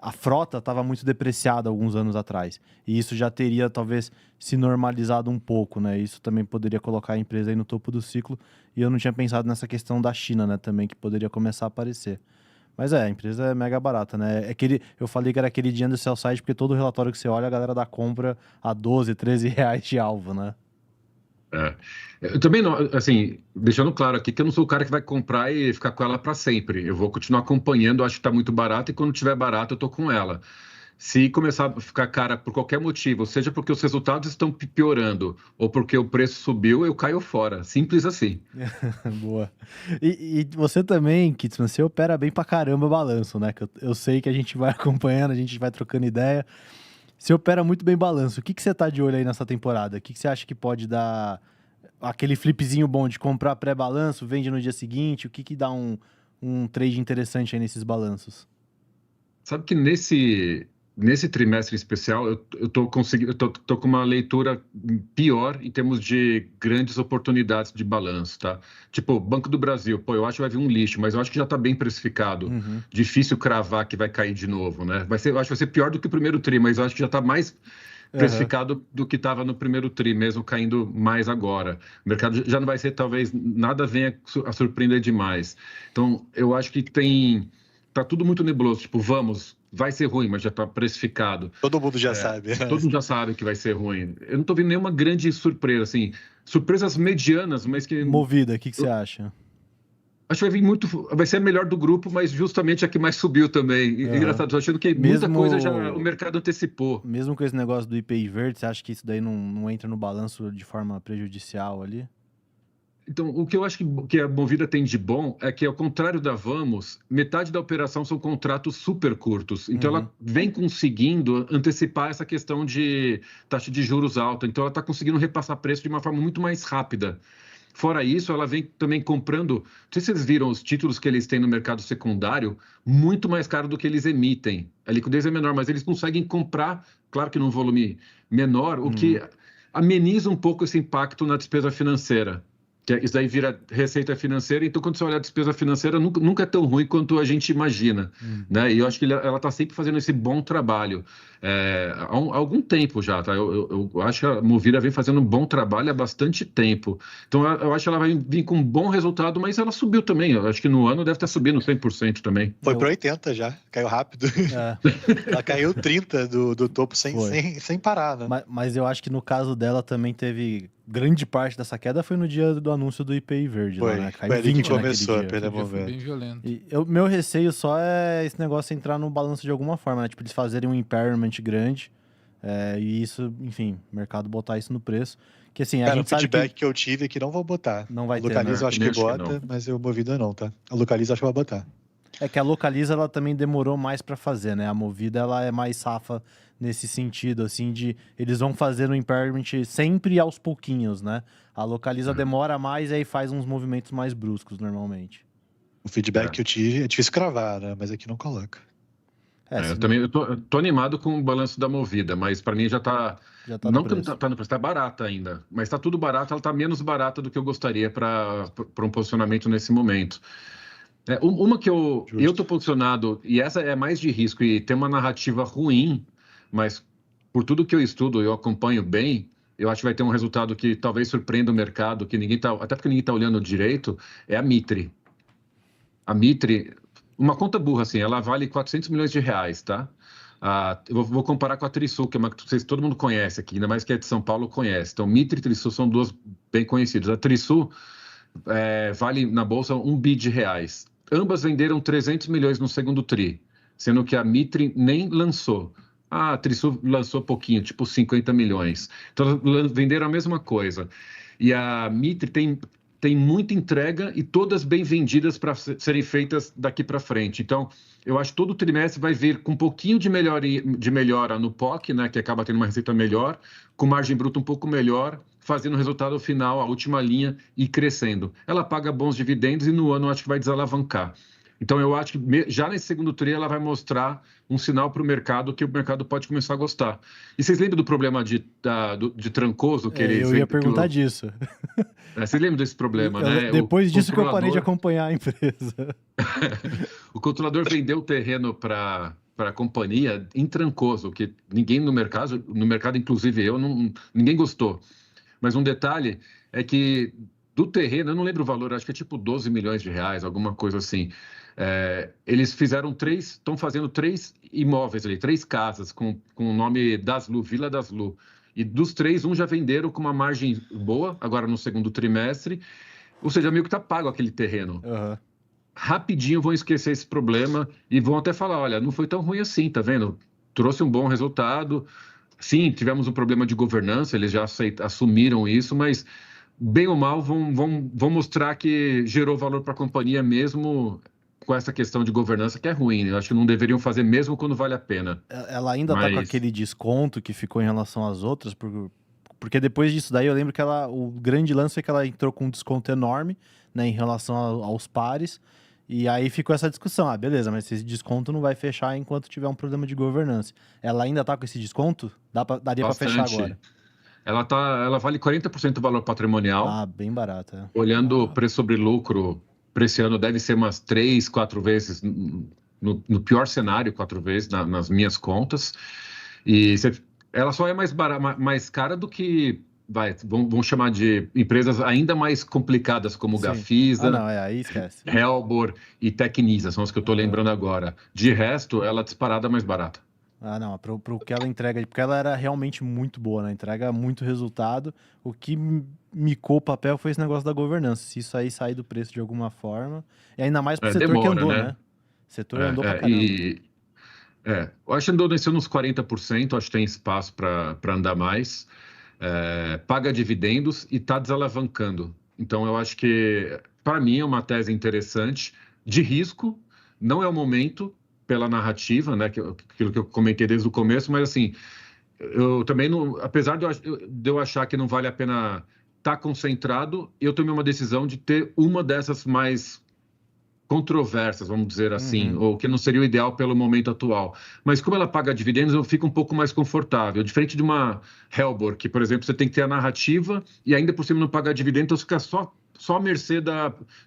A frota estava muito depreciada alguns anos atrás. E isso já teria, talvez, se normalizado um pouco, né? Isso também poderia colocar a empresa aí no topo do ciclo. E eu não tinha pensado nessa questão da China, né? Também, que poderia começar a aparecer. Mas a empresa é mega barata, né? Eu falei que era aquele dia do sell side, porque todo relatório que você olha, a galera da compra a 12, 13 reais de alvo, né? Eu também não, assim, deixando claro aqui que eu não sou o cara que vai comprar e ficar com ela para sempre. Eu vou continuar acompanhando, acho que está muito barato e quando tiver barato eu tô com ela. Se começar a ficar cara por qualquer motivo, seja porque os resultados estão piorando ou porque o preço subiu, eu caio fora. Simples assim. Boa. E você também, Kitzman, você opera bem pra caramba balanço, né? Que eu sei que a gente vai acompanhando, a gente vai trocando ideia. Você opera muito bem balanço. O que você tá de olho aí nessa temporada? O que você acha que pode dar aquele flipzinho bom de comprar pré-balanço, vende no dia seguinte? O que dá um trade interessante aí nesses balanços? Sabe que nesse trimestre especial eu tô conseguindo, tô com uma leitura pior em termos de grandes oportunidades de balanço, tá? Tipo, Banco do Brasil, pô, eu acho que vai vir um lixo, mas eu acho que já está bem precificado. Uhum. Difícil cravar que vai cair de novo, né? Eu acho que vai ser pior do que o primeiro tri, mas eu acho que já está mais precificado do que estava no primeiro tri, mesmo caindo mais agora. O mercado já não vai ser, talvez, nada venha a surpreender demais. Então, eu acho que tá tudo muito nebuloso, tipo, vai ser ruim, mas já está precificado. Todo mundo já sabe. Todo mundo já sabe que vai ser ruim. Eu não estou vendo nenhuma grande surpresa, assim, surpresas medianas, mas que... Movida, o que você acha? Acho que vai ser a melhor do grupo, mas justamente a que mais subiu também. Engraçado, tô achando que muita coisa já o mercado antecipou. Mesmo com esse negócio do IPI verde, você acha que isso daí não entra no balanço de forma prejudicial ali? Então, o que eu acho que a Movida tem de bom é que, ao contrário da Vamos, metade da operação são contratos super curtos. Então, ela vem conseguindo antecipar essa questão de taxa de juros alta. Então, ela está conseguindo repassar preço de uma forma muito mais rápida. Fora isso, ela vem também comprando... Não sei se vocês viram os títulos que eles têm no mercado secundário, muito mais caro do que eles emitem. A liquidez é menor, mas eles conseguem comprar, claro que num volume menor, o que ameniza um pouco esse impacto na despesa financeira. Isso daí vira receita financeira, então quando você olha a despesa financeira, nunca é tão ruim quanto a gente imagina. Né? E eu acho que ela está sempre fazendo esse bom trabalho. Há algum tempo já, tá? Eu acho que a Movida vem fazendo um bom trabalho há bastante tempo. Então eu acho que ela vai vir com um bom resultado, mas ela subiu também. Eu acho que no ano deve estar subindo 100% também. Foi para 80 já, caiu rápido. Ela caiu 30 do topo sem parar, né? Mas eu acho que no caso dela também teve... Grande parte dessa queda foi no dia do anúncio do IPI verde. Foi, lá, né? Caiu 20 que começou a perder movimento. Bem violento. E meu receio só é esse negócio entrar no balanço de alguma forma, né? Tipo, eles fazerem um impairment grande e isso, enfim, o mercado botar isso no preço. Que assim, a gente o feedback que eu tive é que não vão botar. Não vai ter, Localiza, eu acho que bota, que mas o Movida não, tá? A Localiza acho que vai botar. É que a Localiza, ela também demorou mais para fazer, né? A Movida, ela é mais safa nesse sentido, assim, de eles vão fazer no impairment sempre aos pouquinhos, né? A Localiza demora mais e aí faz uns movimentos mais bruscos, normalmente. O feedback que eu tive é difícil cravar, né? Mas aqui não coloca. Eu tô animado com o balanço da Movida, mas para mim já tá não no preço. Tá no preço, tá barata ainda, mas tá tudo barato, ela tá menos barata do que eu gostaria para um posicionamento nesse momento. Uma que eu tô posicionado, e essa é mais de risco e tem uma narrativa ruim, mas por tudo que eu estudo, eu acompanho bem, eu acho que vai ter um resultado que talvez surpreenda o mercado, que até porque ninguém tá olhando direito, é a Mitre. A Mitre, uma conta burra assim, ela vale 400 milhões de reais, tá? Eu vou comparar com a Trisul, que é uma que todo mundo conhece aqui, ainda mais que é de São Paulo conhece. Então, Mitre e Trisul são duas bem conhecidas. A Trisul vale na bolsa 1 bi de reais. Ambas venderam 300 milhões no segundo tri, sendo que a Mitre nem lançou. A Trisul lançou pouquinho, tipo 50 milhões. Então, venderam a mesma coisa. E a Mitre tem muita entrega e todas bem vendidas para serem feitas daqui para frente. Então, eu acho que todo trimestre vai vir com um pouquinho de melhora no POC, né, que acaba tendo uma receita melhor, com margem bruta um pouco melhor, fazendo o resultado final, a última linha, e crescendo. Ela paga bons dividendos e no ano eu acho que vai desalavancar. Então, eu acho que já nesse segundo tri ela vai mostrar um sinal para o mercado que o mercado pode começar a gostar. E vocês lembram do problema de Trancoso? Eu ia perguntar disso. Vocês lembram desse problema, né? Depois disso que eu parei de acompanhar a empresa. O controlador vendeu o terreno para a companhia em Trancoso, que ninguém no mercado, inclusive eu, ninguém gostou. Mas um detalhe é que do terreno, eu não lembro o valor, acho que é tipo 12 milhões de reais, alguma coisa assim. Eles estão fazendo 3 imóveis ali, 3 casas com o nome Daslu, Vila Daslu. E dos 3, um já venderam com uma margem boa, agora no segundo trimestre. Ou seja, meio que está pago aquele terreno. Uhum. Rapidinho vão esquecer esse problema e vão até falar, olha, não foi tão ruim assim, tá vendo? Trouxe um bom resultado. Sim, tivemos um problema de governança, eles já assumiram isso, mas bem ou mal vão mostrar que gerou valor para a companhia mesmo com essa questão de governança que é ruim. Eu acho que não deveriam fazer mesmo quando vale a pena. Ela ainda está com aquele desconto que ficou em relação às outras, porque depois disso daí eu lembro que o grande lance é que ela entrou com um desconto enorme, né, em relação aos pares, e aí ficou essa discussão, beleza, mas esse desconto não vai fechar enquanto tiver um problema de governança. Ela ainda está com esse desconto? Daria para fechar agora? Ela vale 40% do valor patrimonial. Bem barata. Olhando o preço sobre lucro, para esse ano deve ser umas 3, 4 vezes, no pior cenário, 4 vezes nas minhas contas. E ela só é mais cara do que, vamos chamar de empresas ainda mais complicadas, como Gafisa, aí esquece. Helbor e Tecnisa, são as que eu estou lembrando agora. De resto, ela é disparada mais barata. Não, pro que ela entrega, porque ela era realmente muito boa, né? Entrega muito resultado. O que micou o papel foi esse negócio da governança. Se isso aí sair do preço de alguma forma, e ainda mais pro setor que andou, né? O setor andou pra caramba. Eu acho que andou nesse uns 40%, acho que tem espaço para andar mais. Paga dividendos e está desalavancando. Então, eu acho que, para mim, é uma tese interessante, de risco, não é o momento, pela narrativa, né, aquilo que eu comentei desde o começo, mas assim, eu também não, apesar de eu achar que não vale a pena estar concentrado, eu tomei uma decisão de ter uma dessas mais controversas, vamos dizer assim, ou que não seria o ideal pelo momento atual. Mas como ela paga dividendos, eu fico um pouco mais confortável. Diferente de uma Helbor, que, por exemplo, você tem que ter a narrativa e ainda por cima não pagar dividendos, então você fica só à mercê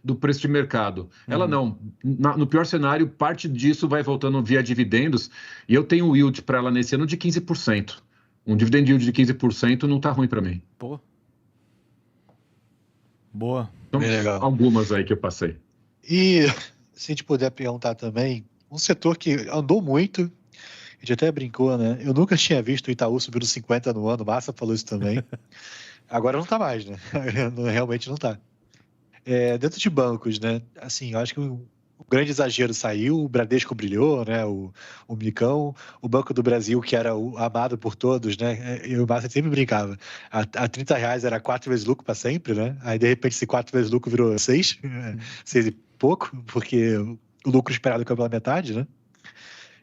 do preço de mercado. Ela não. No pior cenário, parte disso vai voltando via dividendos, e eu tenho um yield para ela nesse ano de 15%. Um dividend yield de 15% não está ruim para mim. Pô. Boa. Então, bem legal. Algumas aí que eu passei. E se a gente puder perguntar também, um setor que andou muito, a gente até brincou, né? Eu nunca tinha visto o Itaú subindo 50 no ano, Massa falou isso também. Agora não tá mais, né? Realmente não tá. Dentro de bancos, né? Assim, eu acho que o grande exagero saiu, o Bradesco brilhou, né? O Micão, o Banco do Brasil, que era o amado por todos, né? Eu e o Massa sempre brincava. A R$30 era 4 vezes lucro para sempre, né? Aí, de repente, esse 4 vezes lucro virou 6, 6 e pouco, porque o lucro esperado caiu pela metade, né?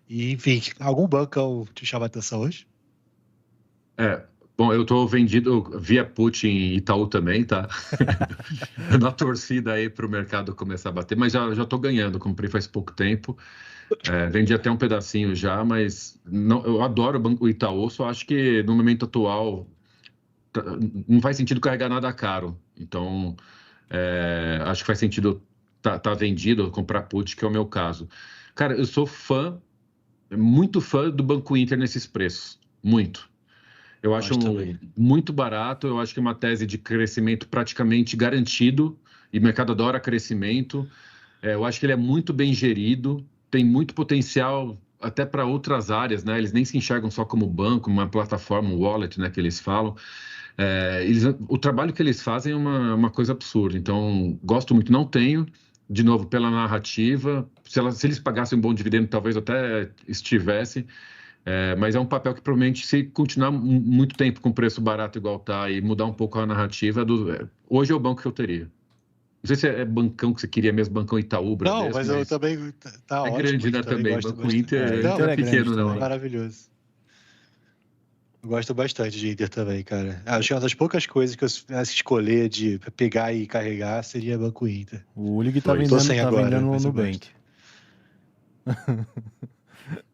E, enfim, algum banco te chama a atenção hoje? Bom, eu estou vendido via put em Itaú também, tá? Na torcida aí para o mercado começar a bater, mas já estou ganhando, comprei faz pouco tempo. Vendi até um pedacinho já, mas não, eu adoro o Itaú, só acho que no momento atual não faz sentido carregar nada caro. Então, acho que faz sentido tá vendido, comprar put, que é o meu caso. Cara, eu sou muito fã do Banco Inter nesses preços, muito. Eu acho muito barato, eu acho que é uma tese de crescimento praticamente garantido, e o mercado adora crescimento. Eu acho que ele é muito bem gerido, tem muito potencial até para outras áreas, né? Eles nem se enxergam só como banco, uma plataforma, um wallet, né, que eles falam. O trabalho que eles fazem é uma coisa absurda, então gosto muito, não tenho, de novo, pela narrativa, se eles pagassem um bom dividendo, talvez até estivesse. Mas é um papel que provavelmente, se continuar muito tempo com preço barato igual tá e mudar um pouco a narrativa, hoje é o banco que eu teria. Não sei se é bancão que você queria mesmo, bancão Itaú, Bradesco. Não, mas eu também... Tá ótimo, grande, né, também. Banco Inter não é pequeno, não. É maravilhoso. Eu gosto bastante de Inter também, cara. Acho que uma das poucas coisas que eu pudesse escolher de pegar e carregar seria Banco Inter. O Ulig tá Foi. Tô vendendo, sem agora, vendendo no mas eu Nubank.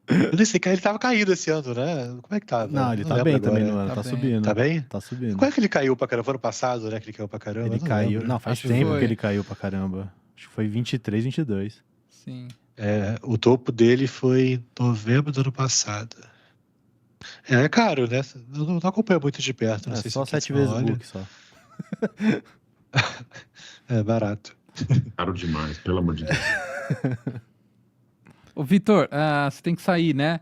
Eu nem sei, ele tava caído esse ano, né? Como é que tava? Não, ele Não tá lembro bem também no agora. ano, Tá tá bem. subindo. Tá bem? Tá subindo. Quando é que ele caiu pra caramba? Foi ano passado, né? Que ele caiu pra caramba? Ele Não caiu. lembro. Não, faz Acho que tempo foi. que ele caiu pra caramba. Acho que foi 23, 22. Sim. O topo dele foi em novembro do ano passado. É caro, né? Eu não acompanho muito de perto, não É sei só se 7 você vezes olha. book só. É barato. Caro demais, pelo amor de Deus. Ô, Vitor, você tem que sair, né?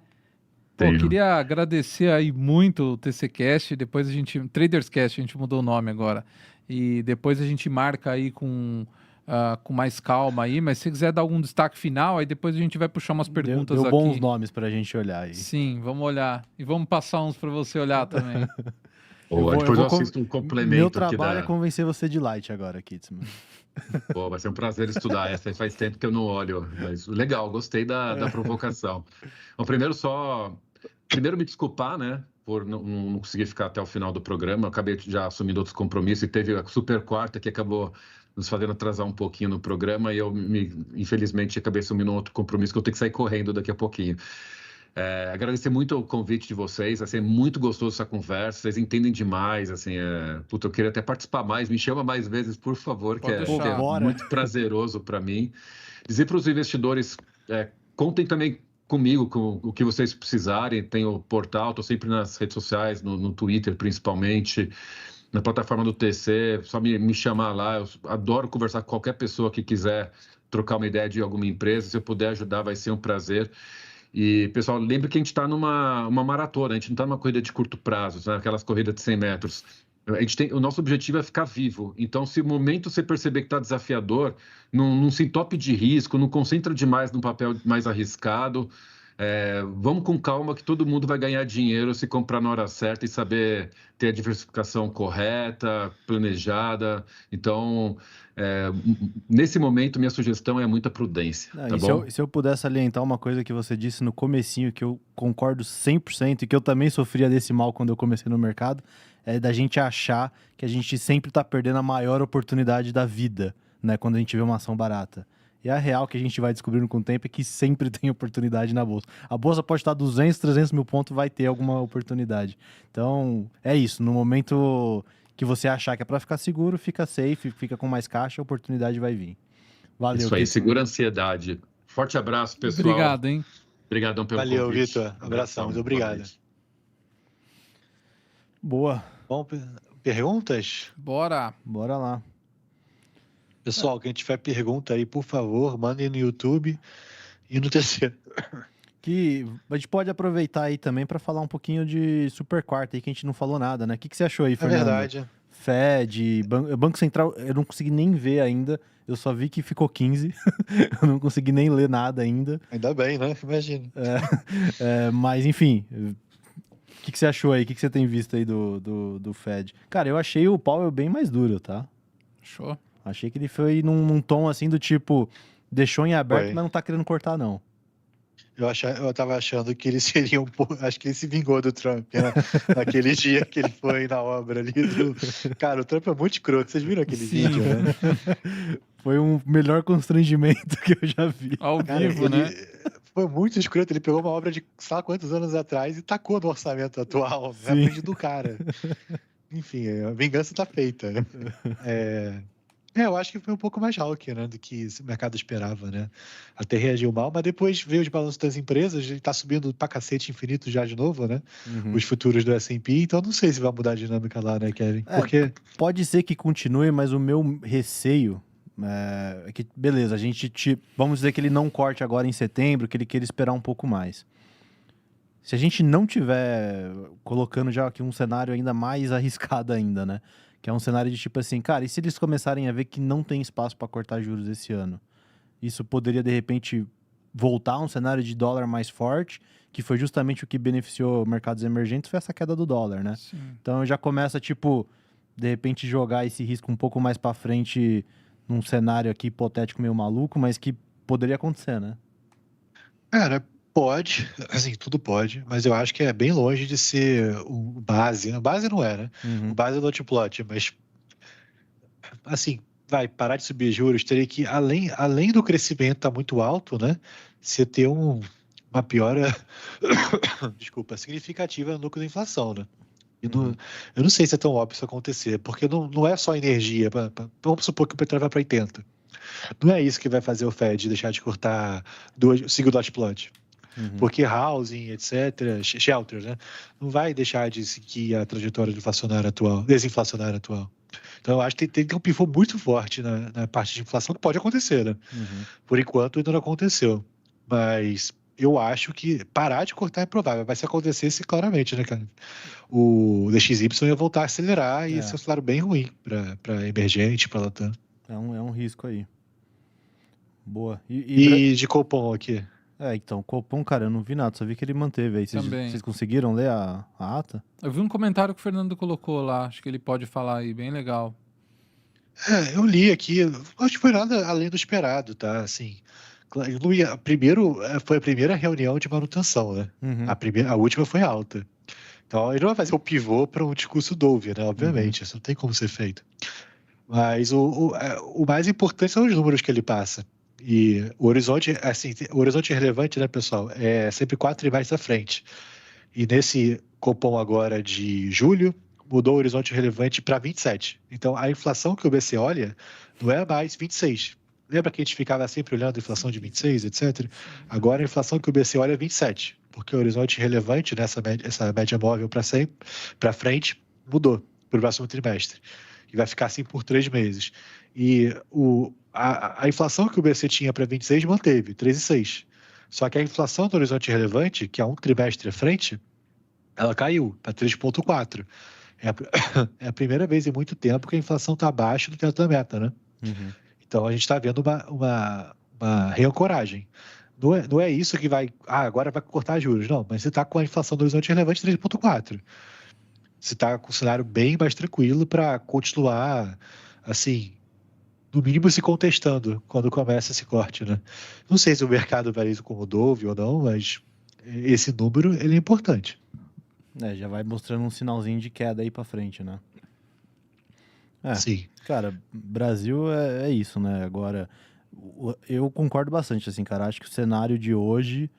Pô, Tenho. queria agradecer aí muito o TCCast, depois a gente... TradersCast, a gente mudou o nome agora. E depois a gente marca aí com mais calma aí, mas se você quiser dar algum destaque final, aí depois a gente vai puxar umas perguntas Deu aqui. bons nomes pra gente olhar aí. Sim, vamos olhar. E vamos passar uns pra você olhar também. Boa, depois eu assisto um Meu complemento aqui trabalho é da... convencer você de Light agora, Kitzman. Pô, vai ser um prazer estudar essa. Faz tempo que eu não olho, mas legal, gostei da provocação. Bom, primeiro me desculpar, né, por não conseguir ficar até o final do programa. Eu acabei já assumindo outros compromissos e teve a super quarta que acabou nos fazendo atrasar um pouquinho no programa e infelizmente, acabei assumindo um outro compromisso que eu tenho que sair correndo daqui a pouquinho. Agradecer muito o convite de vocês, assim, é muito gostoso essa conversa, vocês entendem demais, assim, eu queria até participar mais, me chama mais vezes, por favor, Pode que deixar. é Bora. muito prazeroso para mim. Dizer para os investidores, contem também comigo, com o que vocês precisarem, tem o portal, estou sempre nas redes sociais, no Twitter principalmente, na plataforma do TC, só me chamar lá, eu adoro conversar com qualquer pessoa que quiser trocar uma ideia de alguma empresa, se eu puder ajudar vai ser um prazer. E, pessoal, lembre que a gente está numa maratona, a gente não está numa corrida de curto prazo, né? Aquelas corridas de 100 metros. O nosso objetivo é ficar vivo. Então, se o momento você perceber que está desafiador, não se entope de risco, não concentra demais num papel mais arriscado. Vamos com calma que todo mundo vai ganhar dinheiro se comprar na hora certa e saber ter a diversificação correta, planejada. Então, nesse momento, minha sugestão é muita prudência, Não, tá e bom? se eu pudesse salientar uma coisa que você disse no comecinho, que eu concordo 100% e que eu também sofria desse mal quando eu comecei no mercado, é da gente achar que a gente sempre está perdendo a maior oportunidade da vida, né, quando a gente vê uma ação barata. E a real que a gente vai descobrindo com o tempo é que sempre tem oportunidade na bolsa. A bolsa pode estar 200, 300 mil pontos, vai ter alguma oportunidade. Então, é isso. No momento que você achar que é para ficar seguro, fica safe, fica com mais caixa, a oportunidade vai vir. Valeu. Isso aí, Kitzman. segura a ansiedade. Forte abraço, pessoal. Obrigado, hein? Obrigadão pelo Valeu, convite. Vitor. Abração, muito boa obrigado. noite. Boa. Bom, perguntas? Bora. Bora lá. Pessoal, quem tiver pergunta aí, por favor, mandem no YouTube e no TC. Que a gente pode aproveitar aí também para falar um pouquinho de super quarta aí, que a gente não falou nada, né? O que você achou aí, É Fernando? verdade. Fed, Banco Central, eu não consegui nem ver ainda. Eu só vi que ficou 15. Eu não consegui nem ler nada ainda. Ainda bem, né? Imagina. Mas, enfim, o que você achou aí? O que você tem visto aí do Fed? Cara, eu achei o Powell bem mais duro, tá? Show. Achei que ele foi num tom assim do tipo, deixou em aberto, Foi. mas não tá querendo cortar, não. Eu tava achando que ele seria um pouco. Acho que ele se vingou do Trump, né? Naquele dia que ele foi na obra ali. Cara, o Trump é muito escroto. Vocês viram aquele Sim. vídeo, né? Foi um melhor constrangimento que eu já vi. Ao Cara, vivo, né? Foi muito escroto. Ele pegou uma obra de sei lá quantos anos atrás e tacou no orçamento atual, na Sim. frente do cara. Enfim, a vingança tá feita, né? Eu acho que foi um pouco mais hawk, né, do que o mercado esperava, né? Até reagiu mal, mas depois veio os balanços das empresas, ele tá subindo pra cacete infinito já de novo, né? Uhum. Os futuros do S&P, então não sei se vai mudar a dinâmica lá, né, Kevin? Porque Pode ser que continue, mas o meu receio é que, beleza, vamos dizer que ele não corte agora em setembro, que ele queira esperar um pouco mais. Se a gente não tiver colocando já aqui um cenário ainda mais arriscado ainda, né? Que é um cenário de tipo assim, cara, e se eles começarem a ver que não tem espaço para cortar juros esse ano? Isso poderia, de repente, voltar a um cenário de dólar mais forte, que foi justamente o que beneficiou mercados emergentes, foi essa queda do dólar, né? Sim. Então já começa, tipo, de repente jogar esse risco um pouco mais para frente num cenário aqui hipotético meio maluco, mas que poderia acontecer, né? cara, Pode, assim, tudo pode, mas eu acho que é bem longe de ser o base. O base não é, né? O base é o dot plot, mas assim, vai parar de subir juros, teria que, além do crescimento estar muito alto, né? Você ter uma piora, desculpa, significativa no núcleo da inflação, né? E eu não sei se é tão óbvio isso acontecer, porque não é só energia. Vamos supor que o petróleo vai para 80. Não é isso que vai fazer o Fed deixar de cortar seguir o dot plot. Porque housing, etc., shelters, né? Não vai deixar de seguir a trajetória desinflacionária atual. Então, eu acho que tem que ter um pivô muito forte na parte de inflação, que pode acontecer, né? Por enquanto, ainda não aconteceu. Mas eu acho que parar de cortar é provável. Mas se acontecesse, claramente, né, cara? O DXY ia voltar a acelerar e ia ser um cenário bem ruim para emergente, para Latam. É um risco aí. Boa. E de Copom aqui? Então, Copom, cara, eu não vi nada, só vi que ele manteve aí. Vocês conseguiram ler a ata? Eu vi um comentário que o Fernando colocou lá, acho que ele pode falar aí, bem legal. Eu li aqui, acho que foi nada além do esperado, tá? Assim, foi a primeira reunião de manutenção, né? A última foi alta. Então, ele não vai fazer o pivô para um discurso Dove, né? Obviamente, isso não tem como ser feito. Mas o mais importante são os números que ele passa. E o horizonte relevante, né, pessoal, é sempre 4 trimestres à frente. E nesse Copom agora de julho, mudou o horizonte relevante para 27. Então, a inflação que o BC olha não é mais 26. Lembra que a gente ficava sempre olhando a inflação de 26, etc? Agora a inflação que o BC olha é 27, porque o horizonte relevante nessa essa média móvel para frente mudou para o próximo trimestre. E vai ficar assim por 3 meses. E a inflação que o BC tinha para 26 manteve, 3,6. Só que a inflação do horizonte relevante, que é um trimestre à frente, ela caiu para 3,4. É a primeira vez em muito tempo que a inflação está abaixo do teto da meta, né? Então a gente está vendo uma reancoragem. Não é isso que vai. Agora vai cortar juros. Não, mas você está com a inflação do horizonte relevante 3,4. Você está com um cenário bem mais tranquilo para continuar, assim, no mínimo se contestando quando começa esse corte, né? Não sei se o mercado vai isso como Dove ou não, mas esse número ele é importante. Já vai mostrando um sinalzinho de queda aí pra frente, né? Sim. Cara, Brasil é isso, né? Agora, eu concordo bastante, assim, cara. Acho que o cenário de hoje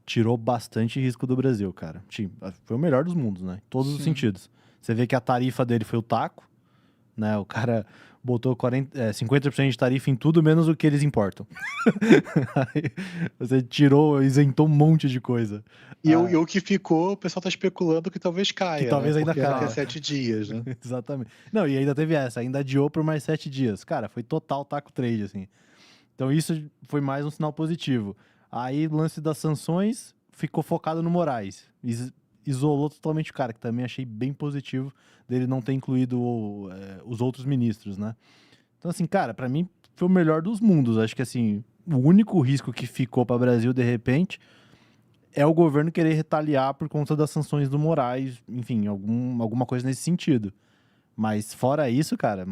tirou bastante risco do Brasil, cara. Foi o melhor dos mundos, né? Em todos os sentidos. Você vê que a tarifa dele foi o taco, né? O cara botou 50% de tarifa em tudo, menos o que eles importam. Aí você isentou um monte de coisa. E o que ficou, o pessoal tá especulando que talvez caia. Que talvez ainda caia. Até 7 dias, né? Exatamente. Não, e ainda teve ainda adiou por mais 7 dias. Cara, foi total taco trade, assim. Então isso foi mais um sinal positivo. Aí o lance das sanções ficou focado no Moraes. Isolou totalmente o cara, que também achei bem positivo dele não ter incluído os outros ministros, né? Então, assim, cara, pra mim foi o melhor dos mundos. Acho que, assim, o único risco que ficou para o Brasil, de repente, é o governo querer retaliar por conta das sanções do Moraes, enfim, alguma coisa nesse sentido. Mas fora isso, cara,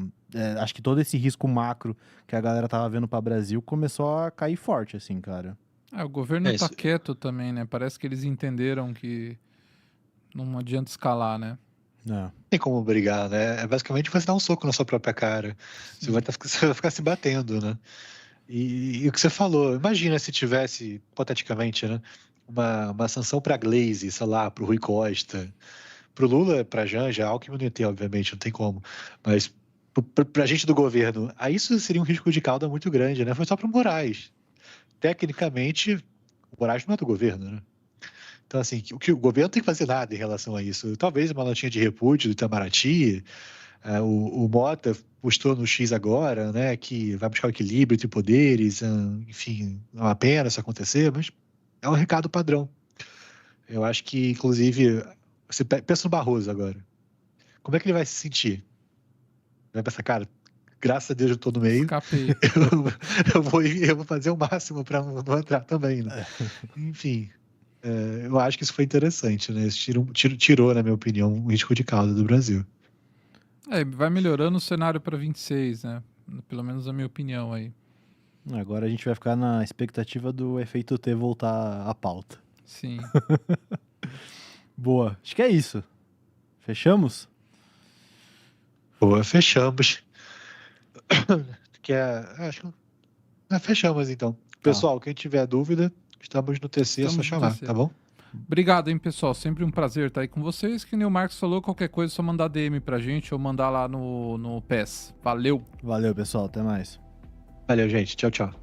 acho que todo esse risco macro que a galera tava vendo para o Brasil começou a cair forte, assim, cara. O governo tá quieto também, né? Parece que eles entenderam que não adianta escalar, né? Não tem como brigar, né? Basicamente você dar um soco na sua própria cara. Você vai ficar se batendo, né? E o que você falou, imagina se tivesse, hipoteticamente, né? Uma sanção para Glaze, sei lá, para o Rui Costa, para o Lula, para a Janja, Alckmin não ia ter, obviamente, não tem como. Mas para a gente do governo, aí isso seria um risco de cauda muito grande, né? Foi só para o Moraes. Tecnicamente, o Moraes não é do governo, né? Então, assim, o governo não tem que fazer nada em relação a isso. Talvez uma notinha de repúdio do Itamaraty, o Mota postou no X agora, né, que vai buscar o equilíbrio entre poderes, enfim, não é uma pena isso acontecer, mas é um recado padrão. Eu acho que, inclusive, você pensa no Barroso agora. Como é que ele vai se sentir? Vai pensar, cara, graças a Deus eu estou no meio. Escapei. Eu vou fazer o máximo para não entrar também, né? Enfim, eu acho que isso foi interessante, né? Isso tirou, na minha opinião, um risco de cauda do Brasil. Vai melhorando o cenário para 26, né? Pelo menos a minha opinião aí. Agora a gente vai ficar na expectativa do efeito T voltar à pauta. Sim. Boa. Acho que é isso. Fechamos? Boa, fechamos. Acho que fechamos então. Pessoal, quem tiver dúvida, estamos no TC, é só Estamos no chamar, TC. tá bom? Obrigado, hein, pessoal. Sempre um prazer estar aí com vocês. Que nem o Marcos falou, qualquer coisa é só mandar DM pra gente ou mandar lá no PES. Valeu! Valeu, pessoal. Até mais. Valeu, gente. Tchau, tchau.